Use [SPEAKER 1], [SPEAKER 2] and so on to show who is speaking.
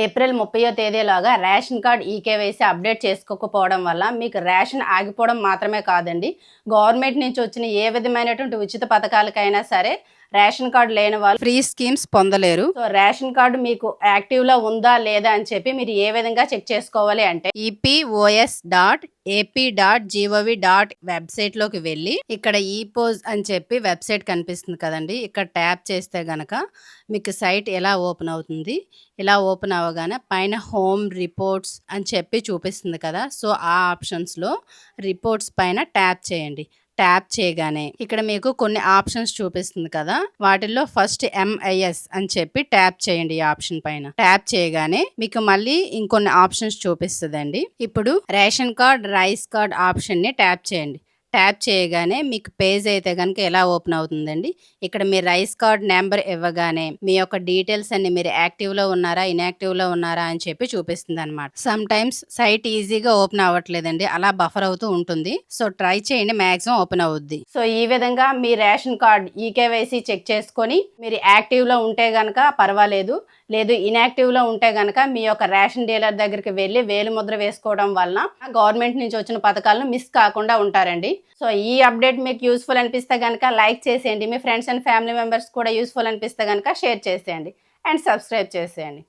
[SPEAKER 1] April 30వ తేదీలోగా ration card eKYC update చేసుకోకపోవడం వల్ల మీకు రేషన్ ఆగిపోవడం మాత్రమే కాదండి, గవర్నమెంట్ నుంచి వచ్చిన ఏ విధమైనటువంటి ఉచిత పథకాలకైనా సరే రేషన్ కార్డు లేని వాళ్ళు ఫ్రీ స్కీమ్స్ పొందలేరు. సో రేషన్ కార్డు మీకు యాక్టివ్లో ఉందా లేదా అని చెప్పి మీరు ఏ విధంగా చెక్ చేసుకోవాలి అంటే epos.ap.gov. వెబ్సైట్లోకి వెళ్ళి ఇక్కడ ఈపోజ్ అని చెప్పి వెబ్సైట్ కనిపిస్తుంది కదండి, ఇక్కడ ట్యాప్ చేస్తే గనక మీకు సైట్ ఎలా ఓపెన్ అవుతుంది. ఇలా ఓపెన్ అవ్వగానే పైన హోమ్ రిపోర్ట్స్ అని చెప్పి చూపిస్తుంది కదా, సో ఆ ఆప్షన్స్లో రిపోర్ట్స్ పైన ట్యాప్ చేయండి. ట్యాప్ చేయగానే ఇక్కడ మీకు కొన్ని ఆప్షన్స్ చూపిస్తుంది కదా, వాటిల్లో ఫస్ట్ MIS అని చెప్పి ట్యాప్ చేయండి. ఈ ఆప్షన్ పైన ట్యాప్ చేయగానే మీకు మళ్ళీ ఇంకొన్ని ఆప్షన్స్ చూపిస్తుందండి. ఇప్పుడు ration card, rice card option ని ట్యాప్ చేయండి. ట్యాప్ చేయగానే మీకు పేజ్ అయితే కనుక ఎలా ఓపెన్ అవుతుందండి. ఇక్కడ మీ రైస్ కార్డ్ నెంబర్ ఇవ్వగానే మీ యొక్క డీటెయిల్స్ అన్ని మీరు యాక్టివ్లో ఉన్నారా ఇన్యాక్టివ్లో ఉన్నారా అని చెప్పి చూపిస్తుంది అనమాట. సమ్ టైమ్స్ సైట్ ఈజీగా ఓపెన్ అవ్వట్లేదండి, అలా బఫర్ అవుతూ ఉంటుంది. సో ట్రై చేయండి, మ్యాక్సిమం ఓపెన్ అవుద్ది. సో ఈ విధంగా మీ రేషన్ కార్డ్ ఈకేవైసీ చెక్ చేసుకొని మీరు యాక్టివ్లో ఉంటే గనక పర్వాలేదు, లేదు ఇన్యాక్టివ్లో ఉంటే గనక మీ యొక్క రేషన్ డీలర్ దగ్గరికి వెళ్ళి వేలు ముద్ర వేసుకోవడం వలన గవర్నమెంట్ నుంచి వచ్చిన పథకాలను మిస్ కాకుండా ఉంటారండి. సో ఈ అప్డేట్ మీకు యూస్ఫుల్ అనిపిస్తే కనుక లైక్ చేసేయండి, మీ ఫ్రెండ్స్ అండ్ ఫ్యామిలీ మెంబర్స్ కూడా యూస్ఫుల్ అనిపిస్తే కనుక షేర్ చేసేయండి అండ్ సబ్స్క్రైబ్ చేసేయండి.